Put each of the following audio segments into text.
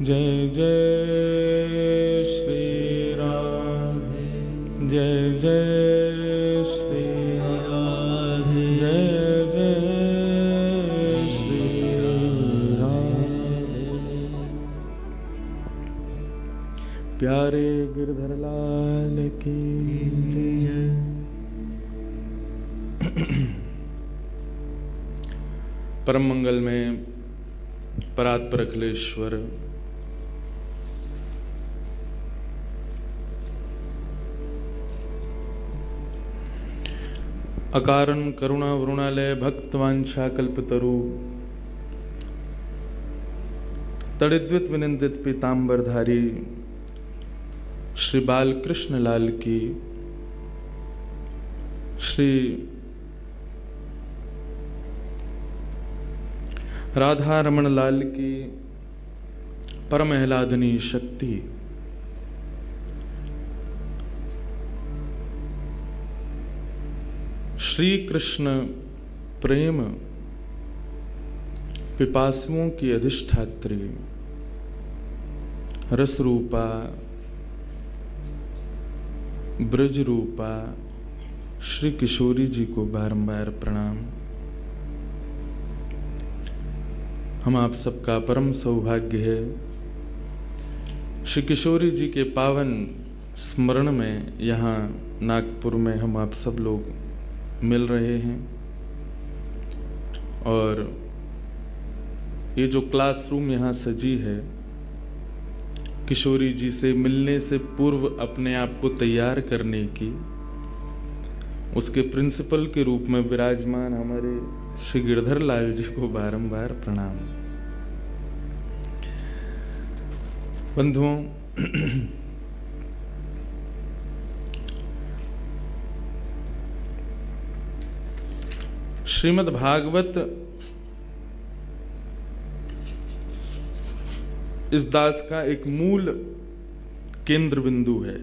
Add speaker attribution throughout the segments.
Speaker 1: जय जय श्री राम, जय जय श्री राम, जय जय श्री राम। प्यारे गिरधर लाल की जय। परम मंगल में परात्पर अखिलेश्वर अकारण करुणा वरुणालय भक्तवांछा कल्पतरु तड़िद्वित विनिंदित पीतांबरधारी श्री बालकृष्ण लाल की, श्री राधा रमण लाल की परम आह्लादनीय शक्ति श्री कृष्ण प्रेम पिपासुओं की अधिष्ठात्री रस रूपा ब्रज रूपा श्री किशोरी जी को बारंबार प्रणाम। हम आप सबका परम सौभाग्य है श्री किशोरी जी के पावन स्मरण में यहाँ नागपुर में हम आप सब लोग मिल रहे हैं। और ये जो क्लासरूम यहाँ सजी है, किशोरी जी से मिलने से पूर्व अपने आप को तैयार करने की, उसके प्रिंसिपल के रूप में विराजमान हमारे श्री गिरधर लाल जी को बारंबार प्रणाम। बंधुओं, श्रीमद् भागवत इस दास का एक मूल केंद्र बिंदु है।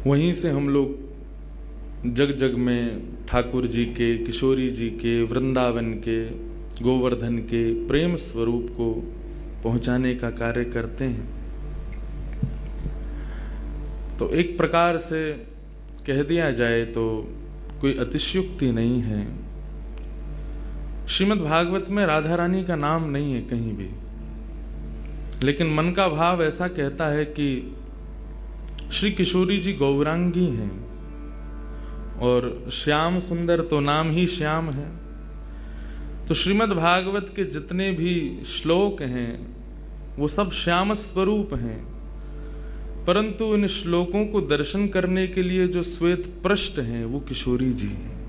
Speaker 1: वहीं से हम लोग जग जग में ठाकुर जी के, किशोरी जी के, वृंदावन के, गोवर्धन के प्रेम स्वरूप को पहुंचाने का कार्य करते हैं। तो एक प्रकार से कह दिया जाए तो कोई अतिशयोक्ति नहीं है। श्रीमद् भागवत में राधा रानी का नाम नहीं है कहीं भी, लेकिन मन का भाव ऐसा कहता है कि श्री किशोरी जी गौरांगी हैं और श्याम सुंदर तो नाम ही श्याम है। तो श्रीमद् भागवत के जितने भी श्लोक हैं वो सब श्याम स्वरूप हैं, परंतु इन श्लोकों को दर्शन करने के लिए जो श्वेत पृष्ठ हैं वो किशोरी जी हैं।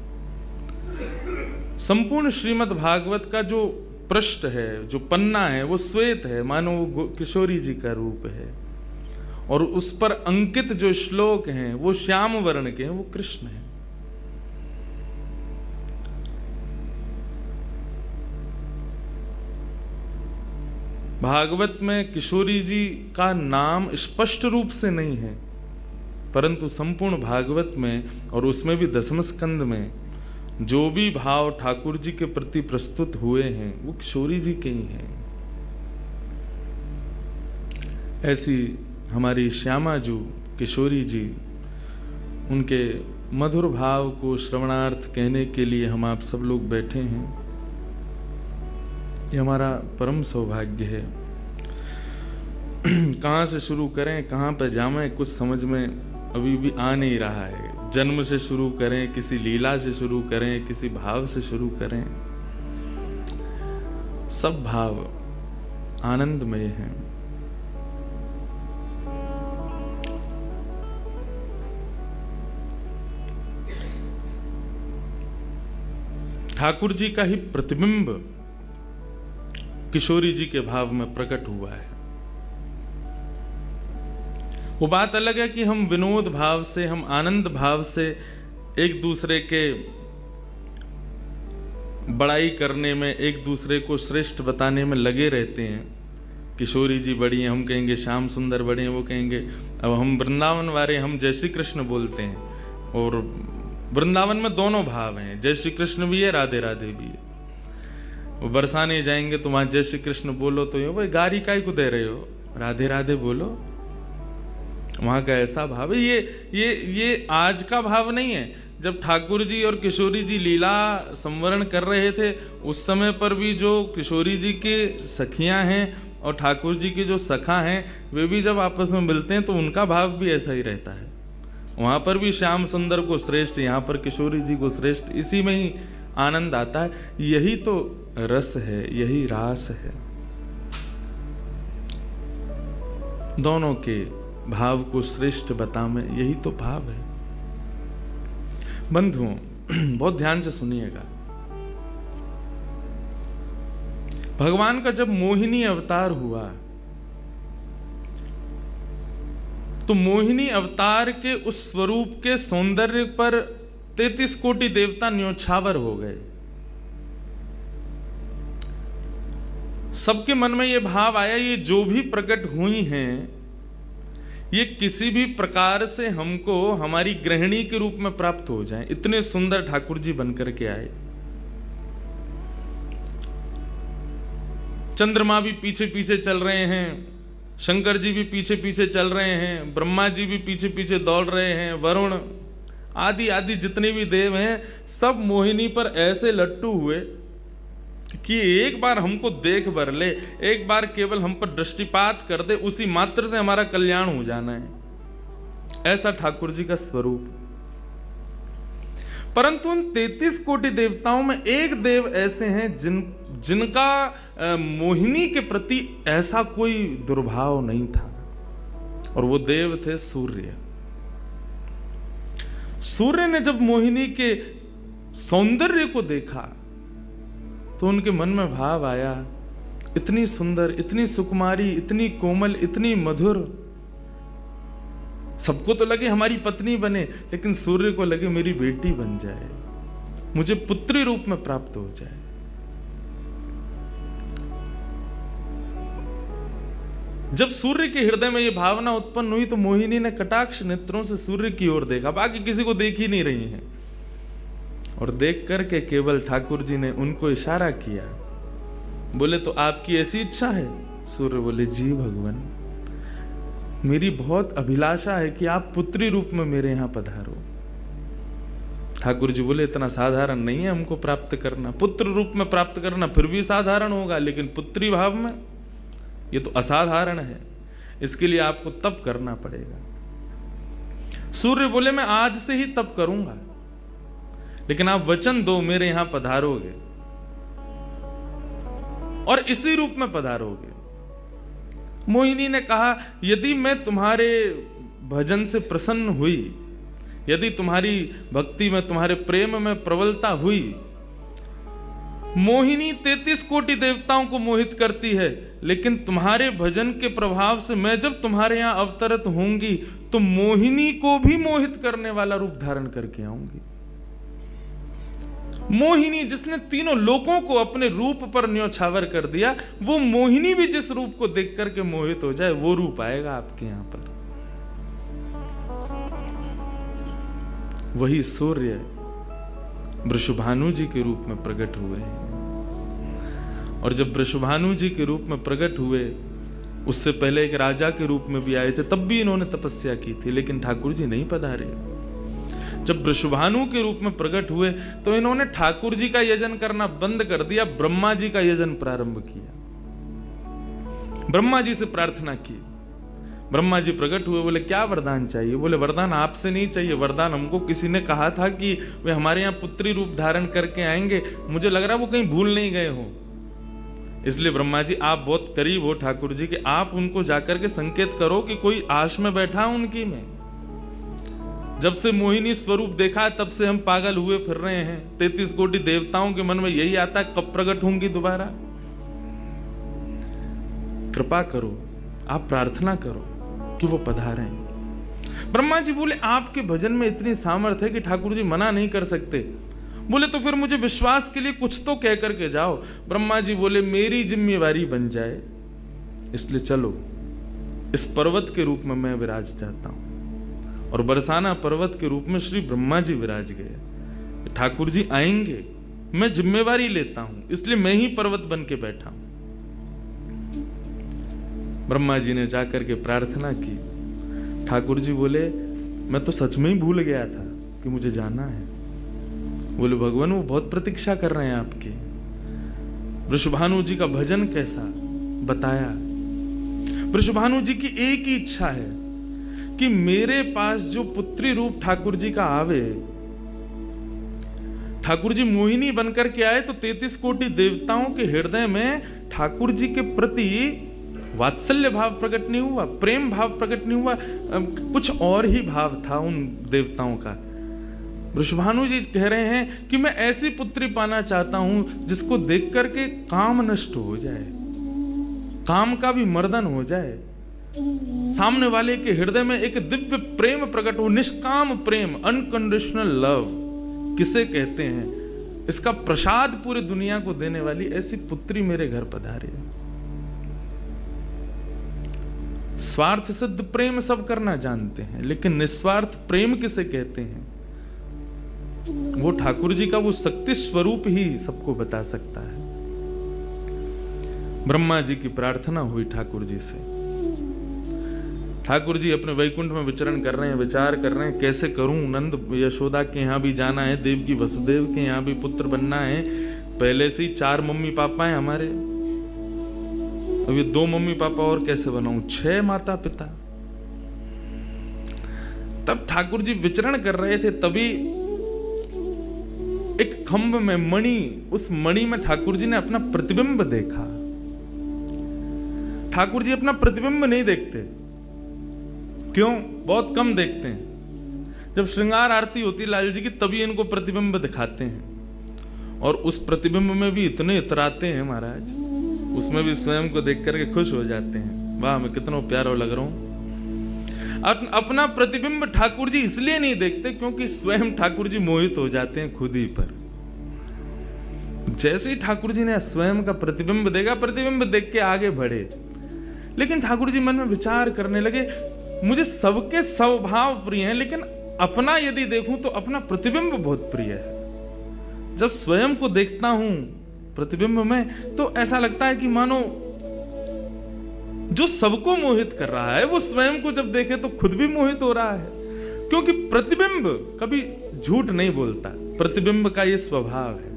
Speaker 1: संपूर्ण श्रीमद् भागवत का जो पृष्ठ है, जो पन्ना है, वो श्वेत है, मानो वो किशोरी जी का रूप है। और उस पर अंकित जो श्लोक हैं वो श्याम वर्ण के हैं, वो कृष्ण हैं। भागवत में किशोरी जी का नाम स्पष्ट रूप से नहीं है, परंतु संपूर्ण भागवत में और उसमें भी दसम स्कंद में जो भी भाव ठाकुर जी के प्रति प्रस्तुत हुए हैं वो किशोरी जी के ही हैं। ऐसी हमारी श्यामा जी किशोरी जी, उनके मधुर भाव को श्रवणार्थ कहने के लिए हम आप सब लोग बैठे हैं। ये हमारा परम सौभाग्य है। कहाँ से शुरू करें, कहाँ पर जाएं, कुछ समझ में अभी भी आ नहीं रहा है। जन्म से शुरू करें, किसी लीला से शुरू करें, किसी भाव से शुरू करें, सब भाव आनंदमय हैं। ठाकुर जी का ही प्रतिबिंब किशोरी जी के भाव में प्रकट हुआ है। वो बात अलग है कि हम विनोद भाव से, हम आनंद भाव से एक दूसरे के बड़ाई करने में, एक दूसरे को श्रेष्ठ बताने में लगे रहते हैं। किशोरी जी बड़ी हैं, हम कहेंगे श्याम सुंदर बड़े हैं, वो कहेंगे। अब हम वृंदावन वाले, हम जय श्री कृष्ण बोलते हैं, और वृंदावन में दोनों भाव हैं, जय श्री कृष्ण भी है, राधे राधे भी है। वो बरसाने जाएंगे तो वहां जय श्री कृष्ण बोलो तो ये गारी काय को दे रहे हो, राधे राधे बोलो। वहां का ऐसा भाव है। ये आज का भाव नहीं है। जब ठाकुर जी और किशोरी जी लीला संवरण कर रहे थे उस समय पर भी जो किशोरी जी के सखियां हैं और ठाकुर जी के जो सखा हैं वे भी जब आपस में मिलते हैं तो उनका भाव भी ऐसा ही रहता है। वहां पर भी श्याम सुंदर को श्रेष्ठ, यहाँ पर किशोरी जी को श्रेष्ठ, इसी में ही आनंद आता है। यही तो रस है, यही रास है। दोनों के भाव को श्रेष्ठ बतावे, यही तो भाव है। बंधुओं, बहुत ध्यान से सुनिएगा। भगवान का जब मोहिनी अवतार हुआ तो मोहिनी अवतार के उस स्वरूप के सौंदर्य पर 33 कोटि देवता न्योछावर हो गए। सबके मन में यह भाव आया, ये जो भी प्रकट हुई हैं ये किसी भी प्रकार से हमको हमारी गृहिणी के रूप में प्राप्त हो जाएं। इतने सुंदर ठाकुर जी बनकर के आए। चंद्रमा भी पीछे पीछे चल रहे हैं, शंकर जी भी पीछे पीछे चल रहे हैं, ब्रह्मा जी भी पीछे पीछे दौड़ रहे हैं, वरुण आदि आदि जितने भी देव हैं सब मोहिनी पर ऐसे लट्टू हुए कि एक बार हमको देख भर ले, एक बार केवल हम पर दृष्टिपात कर दे, उसी मात्र से हमारा कल्याण हो जाना है। ऐसा ठाकुर जी का स्वरूप। परंतु उन 33 कोटि देवताओं में एक देव ऐसे हैं जिनका मोहिनी के प्रति ऐसा कोई दुर्भाव नहीं था, और वो देव थे सूर्य। सूर्य ने जब मोहिनी के सौंदर्य को देखा तो उनके मन में भाव आया, इतनी सुंदर, इतनी सुकुमारी, इतनी कोमल, इतनी मधुर। सबको तो लगे हमारी पत्नी बने, लेकिन सूर्य को लगे मेरी बेटी बन जाए, मुझे पुत्री रूप में प्राप्त हो जाए। जब सूर्य के हृदय में यह भावना उत्पन्न हुई तो मोहिनी ने कटाक्ष नेत्रों से सूर्य की ओर देखा, बाकी किसी को देख ही नहीं रही है, और देख करके केवल ठाकुर जी ने उनको इशारा किया। बोले तो आपकी ऐसी इच्छा है? सूर्य बोले जी भगवान, मेरी बहुत अभिलाषा है कि आप पुत्री रूप में मेरे यहां पधारो। ठाकुर जी बोले इतना साधारण नहीं है हमको प्राप्त करना, पुत्र रूप में प्राप्त करना फिर भी साधारण होगा, लेकिन पुत्री भाव में ये तो असाधारण है, इसके लिए आपको तप करना पड़ेगा। सूर्य बोले मैं आज से ही तप करूंगा, लेकिन आप वचन दो मेरे यहां पधारोगे और इसी रूप में पधारोगे। मोहिनी ने कहा यदि मैं तुम्हारे भजन से प्रसन्न हुई, यदि तुम्हारी भक्ति में, तुम्हारे प्रेम में प्रबलता हुई, मोहिनी 33 कोटि देवताओं को मोहित करती है, लेकिन तुम्हारे भजन के प्रभाव से मैं जब तुम्हारे यहां अवतरित होंगी तो मोहिनी को भी मोहित करने वाला रूप धारण करके आऊंगी। मोहिनी जिसने तीनों लोकों को अपने रूप पर न्योछावर कर दिया, वो मोहिनी भी जिस रूप को देख करके मोहित हो जाए, वो रूप आएगा आपके यहां पर। वही सूर्य वृषभानु जी के रूप में प्रकट हुए हैं। और जब वृषभानु जी के रूप में प्रकट हुए, उससे पहले एक राजा के रूप में भी आए थे, तब भी इन्होंने तपस्या की थी, लेकिन ठाकुर जी नहीं पधारे। जब वृषभानु के रूप में प्रकट हुए तो इन्होंने ठाकुर जी का यजन करना बंद कर दिया, ब्रह्मा जी का यजन प्रारंभ किया। ब्रह्मा जी से प्रार्थना की। ब्रह्मा जी प्रकट हुए, बोले क्या वरदान चाहिए? बोले वरदान आपसे नहीं चाहिए, वरदान हमको किसी ने कहा था कि वे हमारे यहाँ पुत्री रूप धारण करके आएंगे, मुझे लग रहा है वो कहीं भूल नहीं गए हो, इसलिए ब्रह्मा जी आप बहुत करीब हो ठाकुर जी के, आप उनको जाकर के संकेत करो कि कोई आश में बैठा उनकी में। जब से मोहिनी स्वरूप देखा तब से हम पागल हुए फिर रहे हैं। 33 कोटि देवताओं के मन में यही आता है कब प्रकट होंगी दोबारा। कृपा करो, आप प्रार्थना करो कि वो पधारें। ब्रह्मा जी बोले आपके भजन में इतनी सामर्थ्य है कि ठाकुर जी मना नहीं कर सकते। बोले तो फिर मुझे विश्वास के लिए कुछ तो कह करके जाओ। ब्रह्मा जी बोले मेरी जिम्मेवारी बन जाए, इसलिए चलो इस पर्वत के रूप में मैं विराज चाहता हूं। और बरसाना पर्वत के रूप में श्री ब्रह्मा जी विराज गए। ठाकुर जी आएंगे मैं जिम्मेवारी लेता हूं, इसलिए मैं ही पर्वत बन के बैठा हूं। ब्रह्मा जी ने जाकर के प्रार्थना की। ठाकुर जी बोले, मैं तो सच में ही भूल गया था कि मुझे जाना है। बोले, भगवान वो बहुत प्रतीक्षा कर रहे हैं आपकी। वृषभानु जी का भजन कैसा बताया। वृषभानु जी की एक ही इच्छा है कि मेरे पास जो पुत्री रूप ठाकुर जी का आवे, ठाकुर जी मोहिनी बनकर के आए तो 33 कोटि देवताओं के हृदय में ठाकुर जी के प्रति वात्सल्य भाव प्रकट नहीं हुआ, प्रेम भाव प्रकट नहीं हुआ, कुछ और ही भाव था उन देवताओं का। वृषभानु जी कह रहे हैं कि मैं ऐसी पुत्री पाना चाहता हूं जिसको देख करके काम नष्ट हो जाए, काम का भी मर्दन हो जाए, सामने वाले के हृदय में एक दिव्य प्रेम प्रकट हो, निष्काम प्रेम, अनकंडीशनल लव किसे कहते हैं, इसका प्रसाद पूरी दुनिया को देने वाली ऐसी पुत्री मेरे घर पधारे। स्वार्थ सिद्ध प्रेम सब करना जानते हैं, लेकिन निस्वार्थ प्रेम किसे कहते हैं, वो ठाकुर जी का वो शक्ति स्वरूप ही सबको बता सकता है। ब्रह्मा जी की प्रार्थना हुई ठाकुर जी से। ठाकुर जी अपने वैकुंठ में विचरण कर रहे हैं, विचार कर रहे हैं कैसे करूं, नंद यशोदा के यहां भी जाना है, देवकी वसुदेव के यहां भी पुत्र बनना है, पहले से ही 4 मम्मी पापा हैं हमारे, अब ये 2 मम्मी पापा और कैसे बनाऊं, 6 माता पिता। तब ठाकुर जी विचरण कर रहे थे, तभी एक खंभ में मणि, उस मणि में ठाकुर जी ने अपना प्रतिबिंब देखा। ठाकुर जी अपना प्रतिबिंब नहीं देखते, क्यों? बहुत कम देखते हैं। जब श्रृंगार आरती होती लाल जी की तभी इनको प्रतिबिंब दिखाते हैं, और उस प्रतिबिंब में भी इतने इतराते हैं महाराज, उसमें भी स्वयं को देख करके खुश हो जाते हैं, वाह मैं कितना प्यारा लग रहा हूं। अपना प्रतिबिंब ठाकुर जी इसलिए नहीं देखते क्योंकि स्वयं ठाकुर जी मोहित हो जाते हैं खुद ही पर। जैसे ही ठाकुर जी ने स्वयं का प्रतिबिंब देखा, प्रतिबिंब देख के आगे बढ़े, लेकिन ठाकुर जी मन में विचार करने लगे, मुझे सबके स्वभाव प्रिय हैं, लेकिन अपना यदि देखूं तो अपना प्रतिबिंब बहुत प्रिय है। जब स्वयं को देखता हूं प्रतिबिंब में तो ऐसा लगता है कि मानो जो सबको मोहित कर रहा है वो स्वयं को जब देखे तो खुद भी मोहित हो रहा है, क्योंकि प्रतिबिंब कभी झूठ नहीं बोलता। प्रतिबिंब का ये स्वभाव है,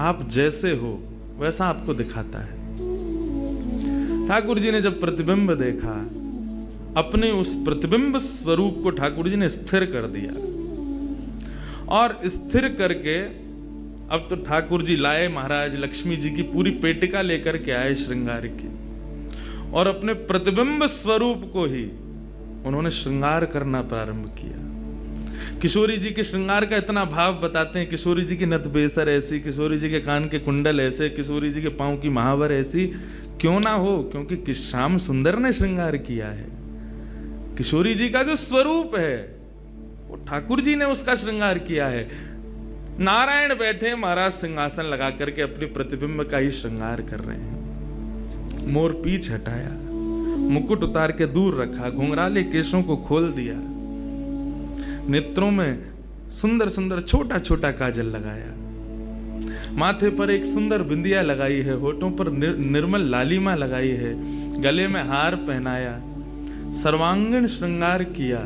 Speaker 1: आप जैसे हो वैसा आपको दिखाता है। ठाकुर जी ने जब प्रतिबिंब देखा, अपने उस प्रतिबिंब स्वरूप को ठाकुर जी ने स्थिर कर दिया, और स्थिर करके अब तो ठाकुर जी लाए महाराज लक्ष्मी जी की पूरी पेटिका लेकर के आए श्रृंगार की, और अपने प्रतिबिंब स्वरूप को ही उन्होंने श्रृंगार करना प्रारंभ किया। किशोरी जी के श्रृंगार का इतना भाव बताते हैं, किशोरी जी की नथ बेसर ऐसी, किशोरी जी के कान के कुंडल ऐसे, किशोरी जी के पांव की महावर ऐसी, क्यों ना हो, क्योंकि श्याम सुंदर ने श्रृंगार किया है। किशोरी जी का जो स्वरूप है वो ठाकुर जी ने उसका श्रृंगार किया है। नारायण बैठे महाराज सिंहासन लगा करके अपने प्रतिबिंब का ही श्रृंगार कर रहे हैं। मोर पीछ हटाया, मुकुट उतार के दूर रखा, घुंघराले केशों को खोल दिया, नेत्रों में सुंदर सुंदर छोटा छोटा काजल लगाया, माथे पर एक सुंदर बिंदिया लगाई है, होठों पर निर्मल लालिमा लगाई है, गले में हार पहनाया, सर्वांगीण श्रृंगार किया,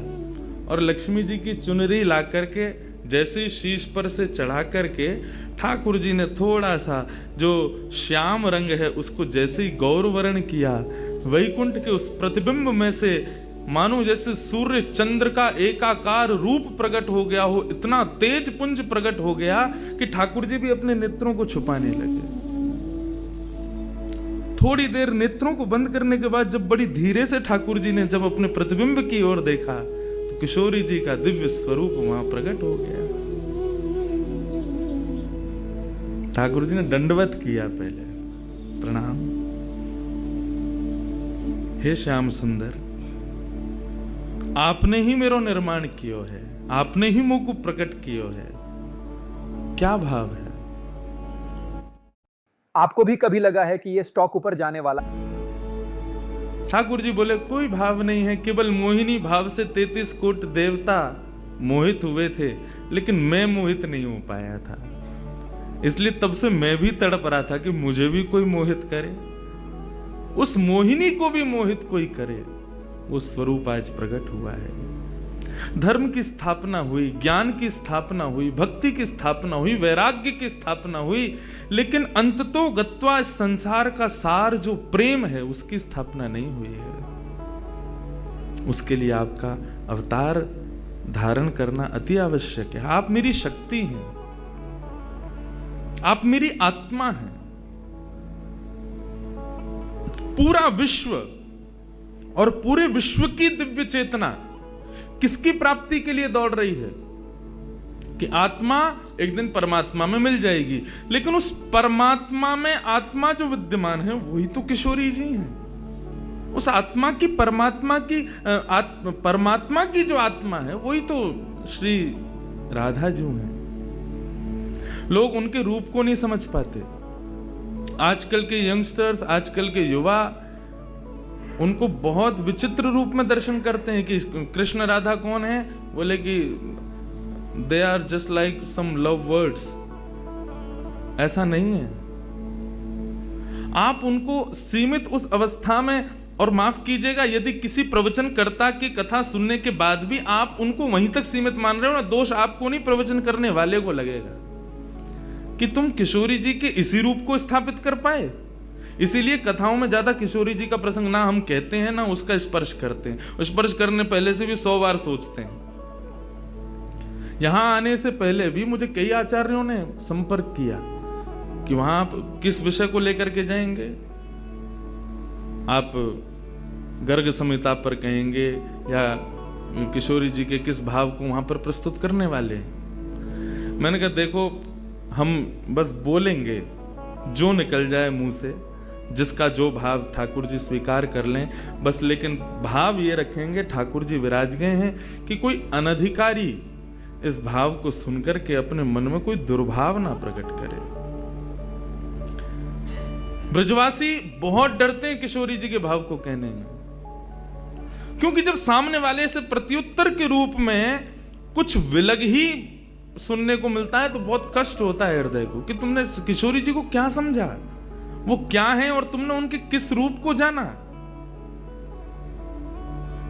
Speaker 1: और लक्ष्मी जी की चुनरी ला करके जैसे शीश पर से चढ़ा करके ठाकुर जी ने थोड़ा सा जो श्याम रंग है उसको जैसे ही गौरवर्ण किया, वैकुंठ के उस प्रतिबिंब में से मानो जैसे सूर्य चंद्र का एकाकार रूप प्रकट हो गया हो, इतना तेज पुंज प्रकट हो गया कि ठाकुर जी भी अपने नेत्रों को छुपाने लगे। थोड़ी देर नेत्रों को बंद करने के बाद जब बड़ी धीरे से ठाकुर जी ने जब अपने प्रतिबिंब की ओर देखा तो किशोरी जी का दिव्य स्वरूप वहां प्रकट हो गया। ठाकुर जी ने दंडवत किया, पहले प्रणाम, हे श्याम सुंदर, आपने ही मेरो निर्माण कियो है, आपने ही मुझ को प्रकट कियो है। क्या भाव है?
Speaker 2: आपको भी कभी लगा है कि ये स्टॉक ऊपर जाने वाला?
Speaker 1: ठाकुर जी बोले कोई भाव नहीं है, केवल मोहिनी भाव से 33 कोटि देवता मोहित हुए थे, लेकिन मैं मोहित नहीं हो पाया था। इसलिए तब से मैं भी तड़प रहा था कि मुझे भी कोई मोहित करे, उस मोहिनी को भी मोहित कोई करे। वो स्वरूप आज प्रकट हुआ है। धर्म की स्थापना हुई, ज्ञान की स्थापना हुई, भक्ति की स्थापना हुई, वैराग्य की स्थापना हुई, लेकिन अंततो गत्वा इस संसार का सार जो प्रेम है उसकी स्थापना नहीं हुई है। उसके लिए आपका अवतार धारण करना अति आवश्यक है। आप मेरी शक्ति हैं, आप मेरी आत्मा हैं। पूरा विश्व और पूरे विश्व की दिव्य चेतना किसकी प्राप्ति के लिए दौड़ रही है? कि आत्मा एक दिन परमात्मा में मिल जाएगी, लेकिन उस परमात्मा में आत्मा जो विद्यमान है वही तो किशोरी जी हैं। उस आत्मा की परमात्मा की जो आत्मा है वही तो श्री राधा जी हैं। लोग उनके रूप को नहीं समझ पाते। आजकल के यंगस्टर्स, आजकल के युवा उनको बहुत विचित्र रूप में दर्शन करते हैं कि कृष्ण राधा कौन है, बोले कि they are just like some love words. ऐसा नहीं है। आप उनको सीमित उस अवस्था में, और माफ कीजिएगा यदि किसी प्रवचनकर्ता की कथा सुनने के बाद भी आप उनको वहीं तक सीमित मान रहे हो ना, दोष आपको नहीं, प्रवचन करने वाले को लगेगा कि तुम किशोरी जी के इसी रूप को स्थापित कर पाए। इसीलिए कथाओं में ज्यादा किशोरी जी का प्रसंग ना हम कहते हैं ना उसका स्पर्श करते हैं। स्पर्श करने पहले से भी 100 बार सोचते हैं। यहां आने से पहले भी मुझे कई आचार्यों ने संपर्क किया कि वहां आप किस विषय को लेकर के जाएंगे। आप गर्ग संहिता पर कहेंगे या किशोरी जी के किस भाव को वहां पर प्रस्तुत करने वाले हैं। मैंने कहा देखो, हम बस बोलेंगे जो निकल जाए मुंह से, जिसका जो भाव ठाकुर जी स्वीकार कर लें बस, लेकिन भाव ये रखेंगे ठाकुर जी विराज गए हैं कि कोई अनधिकारी इस भाव को सुनकर के अपने मन में कोई दुर्भाव ना प्रकट करे। ब्रजवासी बहुत डरते हैं किशोरी जी के भाव को कहने में, क्योंकि जब सामने वाले से प्रत्युत्तर के रूप में कुछ विलग ही सुनने को मिलता है तो बहुत कष्ट होता है हृदय को कि तुमने किशोरी जी को क्या समझा, वो क्या है और तुमने उनके किस रूप को जाना।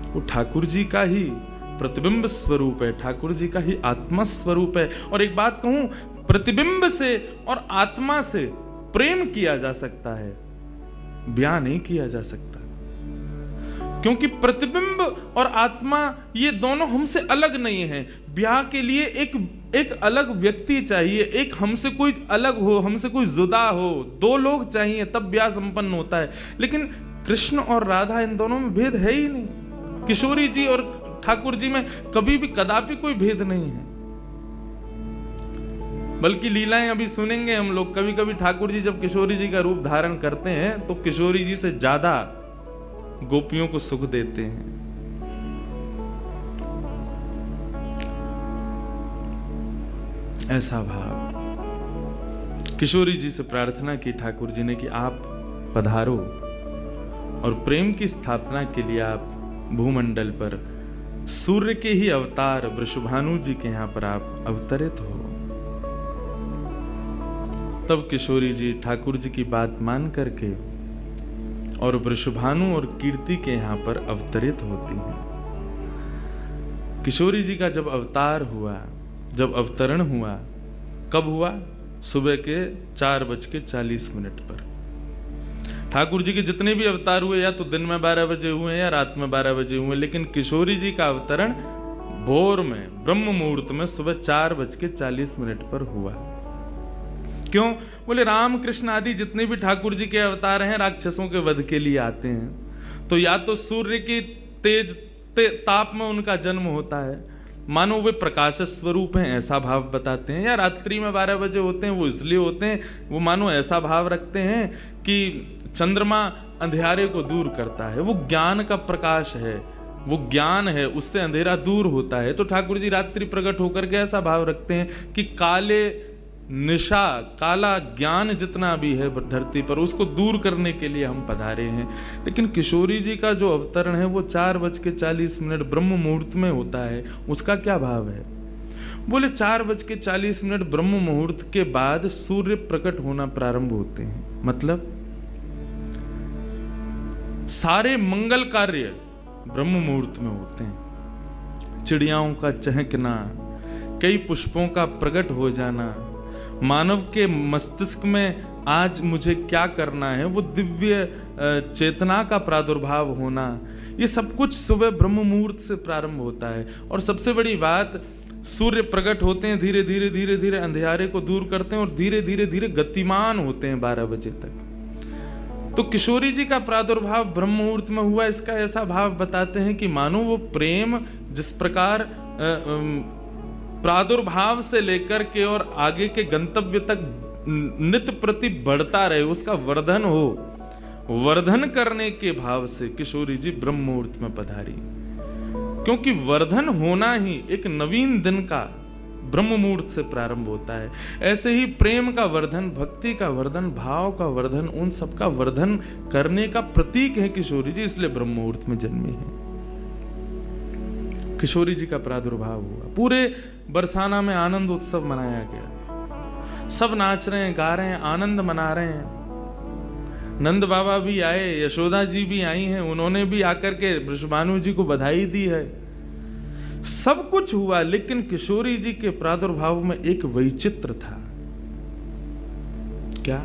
Speaker 1: वो ठाकुर जी का ही प्रतिबिंब स्वरूप है, ठाकुर जी का ही आत्मा स्वरूप है। और एक बात कहूं, प्रतिबिंब से और आत्मा से प्रेम किया जा सकता है, ब्याह नहीं किया जा सकता। क्योंकि प्रतिबिंब और आत्मा ये दोनों हमसे अलग नहीं है। ब्याह के लिए एक अलग व्यक्ति चाहिए, एक हमसे कोई अलग हो, हमसे कोई जुदा हो, 2 लोग चाहिए तब ब्याह संपन्न होता है। लेकिन कृष्ण और राधा, इन दोनों में भेद है ही नहीं। किशोरी जी और ठाकुर जी में कभी भी कदापि कोई भेद नहीं है। बल्कि लीलाएं अभी सुनेंगे हम लोग, कभी कभी ठाकुर जी जब किशोरी जी का रूप धारण करते हैं तो किशोरी जी से ज्यादा गोपियों को सुख देते हैं। ऐसा भाव किशोरी जी से प्रार्थना की ठाकुर जी ने कि आप पधारो और प्रेम की स्थापना के लिए आप भूमंडल पर सूर्य के ही अवतार वृषभानु जी के यहां पर आप अवतरित हो। तब किशोरी जी ठाकुर जी की बात मान करके और वृषभानु और कीर्ति के यहां पर अवतरित होती हैं। किशोरी जी का जब अवतार हुआ, जब अवतरण हुआ, कब हुआ? सुबह के 4:40 पर। ठाकुर जी के जितने भी अवतार हुए या तो दिन में 12 बजे हुए या रात में 12 बजे हुए, लेकिन किशोरी जी का अवतरण भोर में ब्रह्म मुहूर्त में सुबह 4:40 पर हुआ। क्यों? बोले राम कृष्ण आदि जितने भी ठाकुर जी के अवतार हैं राक्षसों के वध के लिए आते हैं, तो या तो सूर्य की तेज ताप में उनका जन्म होता है, मानो वे प्रकाश स्वरूप हैं ऐसा भाव बताते हैं, या रात्रि में 12 बजे होते हैं वो इसलिए होते हैं, वो मानो ऐसा भाव रखते हैं कि चंद्रमा अंधेरे को दूर करता है, वो ज्ञान का प्रकाश है, वो ज्ञान है, उससे अंधेरा दूर होता है। तो ठाकुर जी रात्रि प्रकट होकर के ऐसा भाव रखते हैं कि काले निशा, काला ज्ञान जितना भी है धरती पर, उसको दूर करने के लिए हम पधारे हैं। लेकिन किशोरी जी का जो अवतरण है वो 4:40 ब्रह्म मुहूर्त में होता है। उसका क्या भाव है? बोले 4:40 ब्रह्म मुहूर्त के बाद सूर्य प्रकट होना प्रारंभ होते हैं। मतलब सारे मंगल कार्य ब्रह्म मुहूर्त में होते हैं। चिड़ियाओं का चहकना, कई पुष्पों का प्रकट हो जाना, मानव के मस्तिष्क में आज मुझे क्या करना है वो दिव्य चेतना का प्रादुर्भाव होना, ये सब कुछ सुबह ब्रह्म मुहूर्त से प्रारंभ होता है। और सबसे बड़ी बात, सूर्य प्रकट होते हैं, धीरे धीरे धीरे धीरे अंधेरे को दूर करते हैं और धीरे धीरे धीरे गतिमान होते हैं 12 बजे तक। तो किशोरी जी का प्रादुर्भाव ब्रह्म मुहूर्त में हुआ, इसका ऐसा भाव बताते हैं कि मानो वो प्रेम जिस प्रकार प्रादुर्भाव से लेकर के और आगे के गंतव्य तक नित्य प्रति बढ़ता रहे, उसका वर्धन हो, वर्धन करने के भाव से किशोरी जी ब्रह्म मुहूर्त में पधारी। क्योंकि वर्धन होना ही एक नवीन दिन का ब्रह्म मुहूर्त से प्रारंभ होता है। ऐसे ही प्रेम का वर्धन, भक्ति का वर्धन, भाव का वर्धन, उन सब का वर्धन करने का प्रतीक है किशोरी जी, इसलिए ब्रह्म मुहूर्त में जन्मी है। किशोरी जी का प्रादुर्भाव हुआ, पूरे बरसाना में आनंद उत्सव मनाया गया, सब नाच रहे हैं, गा रहे हैं, आनंद मना रहे हैं। नंद बाबा भी आए, यशोदा जी भी आई हैं, उन्होंने भी आकर के वृषभानु जी को बधाई दी है। सब कुछ हुआ, लेकिन किशोरी जी के प्रादुर्भाव में एक वैचित्र था। क्या?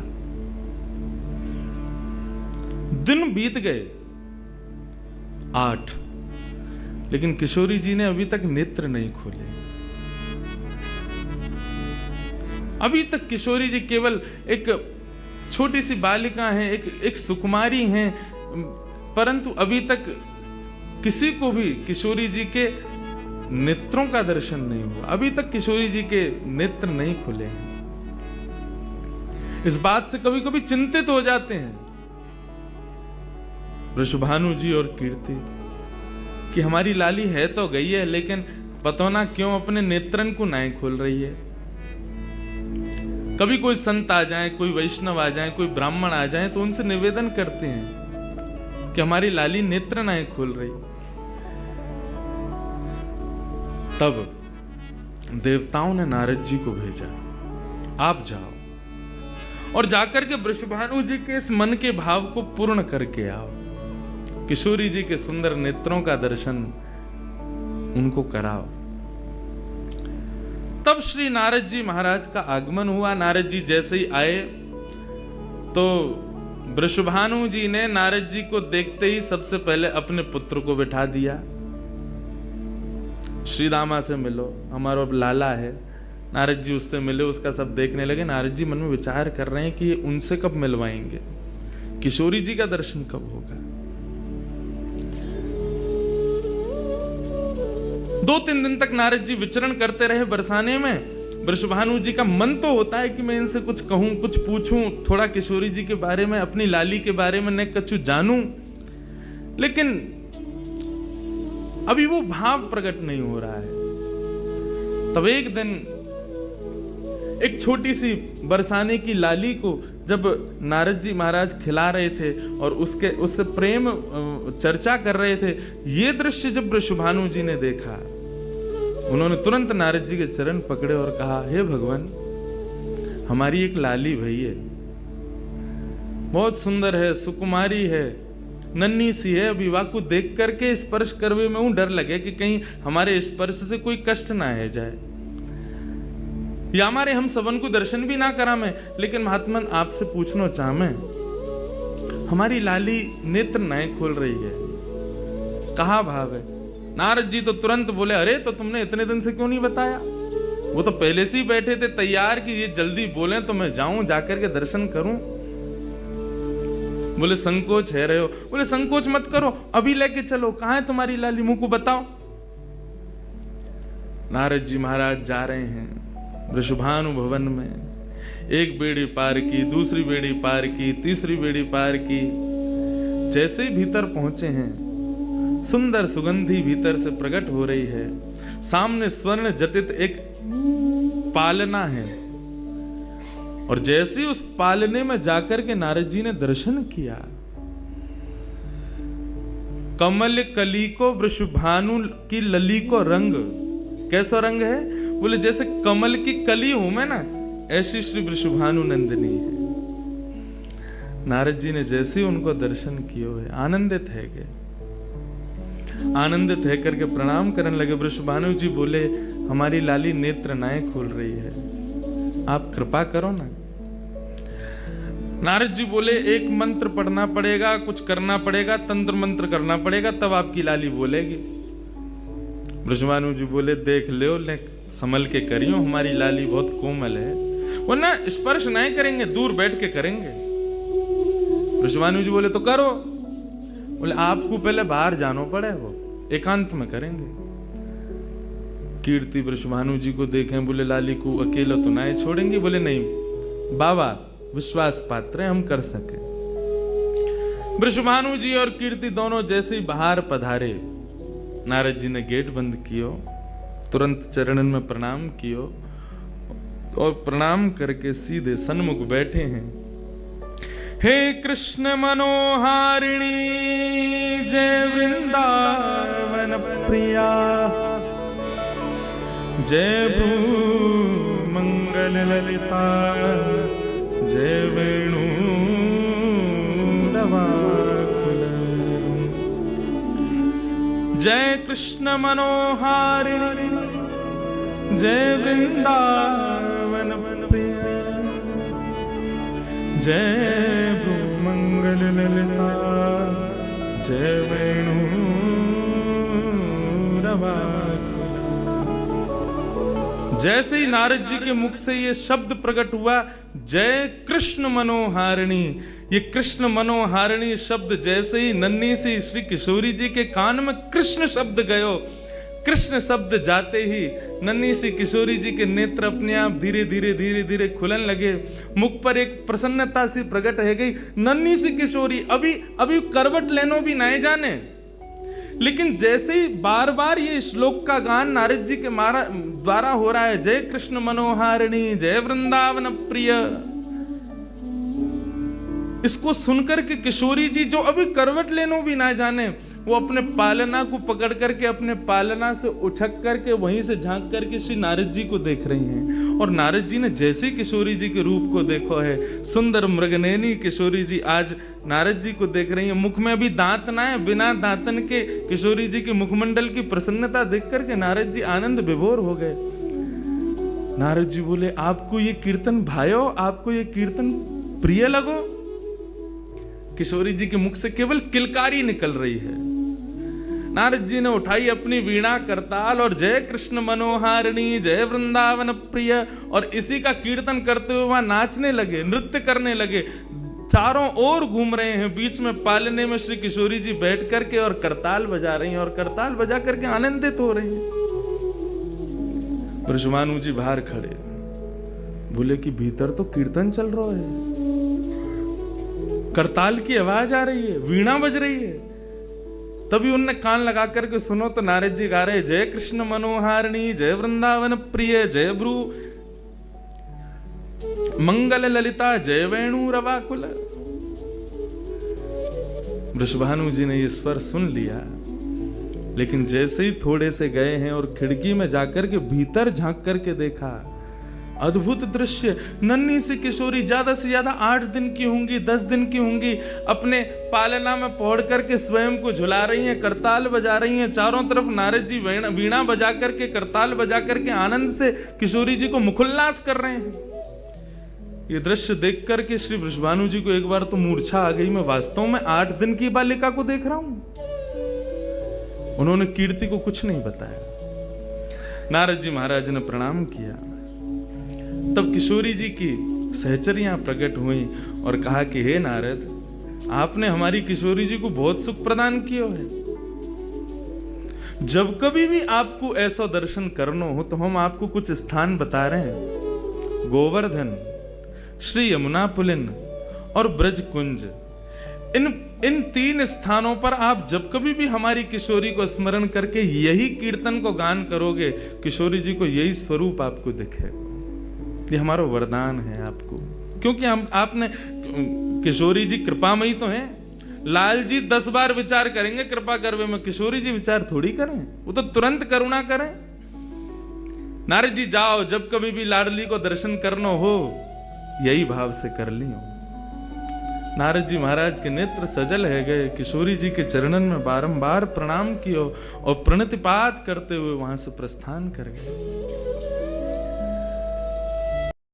Speaker 1: दिन बीत गए 8, लेकिन किशोरी जी ने अभी तक नेत्र नहीं खोले। अभी तक किशोरी जी केवल एक छोटी सी बालिका हैं, एक सुकुमारी हैं, परंतु अभी तक किसी को भी किशोरी जी के नेत्रों का दर्शन नहीं हुआ। अभी तक किशोरी जी के नेत्र नहीं खुले हैं। इस बात से कभी कभी चिंतित हो जाते हैं वृषभानु जी और कीर्ति कि हमारी लाली है तो गई है, लेकिन पता ना क्यों अपने नेत्रन को नहीं खोल रही है। कभी कोई संत आ जाए, कोई वैष्णव आ जाए, कोई ब्राह्मण आ जाए, तो उनसे निवेदन करते हैं कि हमारी लाली नेत्र नहीं खोल रही। तब देवताओं ने नारद जी को भेजा, आप जाओ और जाकर के वृषभानु जी के इस मन के भाव को पूर्ण करके आओ, किशोरी जी के सुंदर नेत्रों का दर्शन उनको कराओ। तब श्री नारद जी महाराज का आगमन हुआ। नारद जी जैसे ही आए तो वृषभानु जी ने नारद जी को देखते ही सबसे पहले अपने पुत्र को बिठा दिया। श्री दामा से मिलो, हमारा अब लाला है। नारद जी उससे मिले, उसका सब देखने लगे। नारद जी मन में विचार कर रहे हैं कि उनसे कब मिलवाएंगे, किशोरी जी का दर्शन कब होगा। 2-3 दिन तक नारद जी विचरण करते रहे बरसाने में। वृषभानु जी का मन तो होता है कि मैं इनसे कुछ कहूं, कुछ पूछूं, थोड़ा किशोरी जी के बारे में, अपनी लाली के बारे में न कछु जानूं, लेकिन अभी वो भाव प्रकट नहीं हो रहा है। तब एक दिन एक छोटी सी बरसाने की लाली को जब नारद जी महाराज खिला रहे थे और उससे प्रेम चर्चा कर रहे थे, ये दृश्य जब वृषभानु जी ने देखा, उन्होंने तुरंत नारद जी के चरण पकड़े और कहा, हे भगवान, हमारी एक लाली भई है, बहुत सुंदर है, सुकुमारी है, नन्ही सी है। अभी वाकु देख करके स्पर्श करवे में डर लगे कि कहीं हमारे स्पर्श से कोई कष्ट ना आ जाए, या हमारे हम सबन को दर्शन भी ना करा में। लेकिन महात्मन आपसे पूछना चाह मैं, हमारी लाली नेत्र नहीं खोल रही है, कहाँ भाव है? नारद जी तो तुरंत बोले, अरे तो तुमने इतने दिन से क्यों नहीं बताया? वो तो पहले से ही बैठे थे तैयार कि ये जल्दी बोले तो मैं जाऊं, जाकर के दर्शन करूं। बोले संकोच है रहे हो? बोले संकोच मत करो, अभी लेके चलो। कहाँ है तुम्हारी लाली, मुंह को बताओ। नारद जी महाराज जा रहे हैं वृषभानु भवन में। एक बेड़ी पार की, दूसरी बेड़ी पार की, तीसरी बेड़ी पार की। जैसे ही भीतर पहुंचे हैं, सुंदर सुगंधी भीतर से प्रकट हो रही है। सामने स्वर्ण जटित एक पालना है, और जैसे उस पालने में जाकर के नारद जी ने दर्शन किया, कमल कली को वृषभानु की लली को रंग, कैसा रंग है? बोले जैसे कमल की कली हूं मैं ना, ऐसी श्री वृषभानु नंदिनी है। नारद जी ने जैसे ही उनको दर्शन किए है आनंदित है गए, आनंदित है करके प्रणाम करने लगे। वृषभानु जी बोले हमारी लाली नेत्र नाएं खोल रही है, आप कृपा करो ना। नारद जी बोले एक मंत्र पढ़ना पड़ेगा, कुछ करना पड़ेगा, तंत्र मंत्र करना पड़ेगा, तब आपकी लाली बोलेगी। वृषभानु जी बोले देख लो, ले संभल के करियो, हमारी लाली बहुत कोमल है, वरना स्पर्श नहीं करेंगे, दूर बैठ के करेंगे। वृषभानु जी बोले तो करो। बोले आपको पहले बाहर जानो पड़े, वो एकांत में करेंगे। कीर्ति वृषभानु जी को देखें, बोले लाली को अकेला तो नहीं छोड़ेंगे। बोले नहीं बाबा, विश्वास पात्र है, हम कर सके। वृषभानु जी और कीर्ति दोनों जैसे ही बाहर पधारे, नारद जी ने गेट बंद कियो, तुरंत चरणन में प्रणाम कियो और प्रणाम करके सीधे सन्मुख बैठे हैं। हे कृष्ण मनोहारिणी जय वृंदावन प्रिया, जय भ्रू मंगल ललिता, जय वेणु रवाकुल, जय कृष्ण मनोहारिणी जय वृंदावन प्रिया, जय भ्रू मंगल ललिता, जय वेणु रवाकुल। जैसे ही नारद जी के मुख से ये शब्द प्रकट हुआ, जय कृष्ण मनोहारिणी, ये कृष्ण मनोहारिणी शब्द जैसे ही नन्ही सी श्री किशोरी जी के कान में कृष्ण शब्द गयो, कृष्ण शब्द जाते ही नन्ही सी किशोरी जी के नेत्र अपने आप धीरे धीरे धीरे धीरे खुलन लगे, मुख पर एक प्रसन्नता सी प्रकट है गई। नन्ही सी किशोरी अभी करवट लेनो भी नहीं जाने, लेकिन जैसे ही बार बार ये श्लोक का गान नारद जी के द्वारा हो रहा है, जय कृष्ण मनोहारिणी जय वृंदावन प्रिय, इसको सुनकर के किशोरी जी जो अभी करवट लेनो भी ना जाने, वो अपने पालना को पकड़ करके अपने पालना से उछक करके वहीं से झांक करके श्री नारद जी को देख रही हैं। और नारद जी ने जैसे किशोरी जी के रूप को देखो है, सुंदर मृगनयनी किशोरी जी आज नारद जी को देख रही है। मुख में अभी दांत ना है, बिना दांतन के किशोरी जी के मुखमंडल की प्रसन्नता देख करके नारद जी आनंद विभोर हो गए। नारद जी बोले आपको ये कीर्तन भायो, आपको ये कीर्तन प्रिय लगो। किशोरी जी के मुख से केवल किलकारी निकल रही है। नारद जी ने उठाई अपनी वीणा करताल और जय कृष्ण मनोहारिणी जय वृंदावन प्रिय, और इसी का कीर्तन करते हुए वहां नाचने लगे, नृत्य करने लगे, चारों ओर घूम रहे हैं। बीच में पालने में श्री किशोरी जी बैठ करके और करताल बजा रही हैं और करताल बजा करके आनंदित हो रही हैं। वृषभानु जी बाहर खड़े, बोले कि भीतर तो कीर्तन चल रहा है, करताल की आवाज आ रही है, वीणा बज रही है। तभी उनने कान लगा करके सुनो तो नारद जी गा रहे जय कृष्ण मनोहारिणी जय वृंदावन प्रिय, जय भ्रू मंगल ललिता, जय वेणु रवाकुल। वृषभानु जी ने ये स्वर सुन लिया, लेकिन जैसे ही थोड़े से गए हैं और खिड़की में जाकर के भीतर झांक करके देखा, अद्भुत दृश्य। नन्ही सी किशोरी ज्यादा से ज्यादा 8 दिन की होंगी, 10 दिन की होंगी, अपने पालना में पौड़ करके स्वयं को झुला रही हैं, करताल बजा रही हैं। चारों तरफ नारद जी वीणा बजा करके करताल बजा करके आनंद से किशोरी जी को मुखोल्लास कर रहे हैं। ये दृश्य देख करके श्री वृषभानु जी को एक बार तो मूर्छा आ गई, मैं वास्तव में 8 दिन की बालिका को देख रहा हूं। उन्होंने कीर्ति को कुछ नहीं बताया। नारद जी महाराज ने प्रणाम किया, तब किशोरी जी की सहचरियां प्रकट हुई और कहा कि हे नारद, आपने हमारी किशोरी जी को बहुत सुख प्रदान किया है। जब कभी भी आपको ऐसा दर्शन करना हो तो हम आपको कुछ स्थान बता रहे हैं। गोवर्धन, श्री यमुना पुलिन और ब्रज कुंज, इन 3 स्थानों पर आप जब कभी भी हमारी किशोरी को स्मरण करके यही कीर्तन को गान करोगे, किशोरी जी को यही स्वरूप आपको दिखेगा। ये हमारा वरदान है आपको, क्योंकि हम आपने किशोरी जी कृपामयी तो हैं। लाल जी 10 बार विचार करेंगे कृपा करवे में, किशोरी जी विचार थोड़ी करें, वो तो तुरंत करुणा करें। नारद जी जाओ, जब कभी भी लाडली को दर्शन करना हो यही भाव से कर लियो। नारद जी महाराज के नेत्र सजल है गए, किशोरी जी के चरणन में बारंबार प्रणाम कियो और प्रणतिपात करते हुए वहां से प्रस्थान कर गए।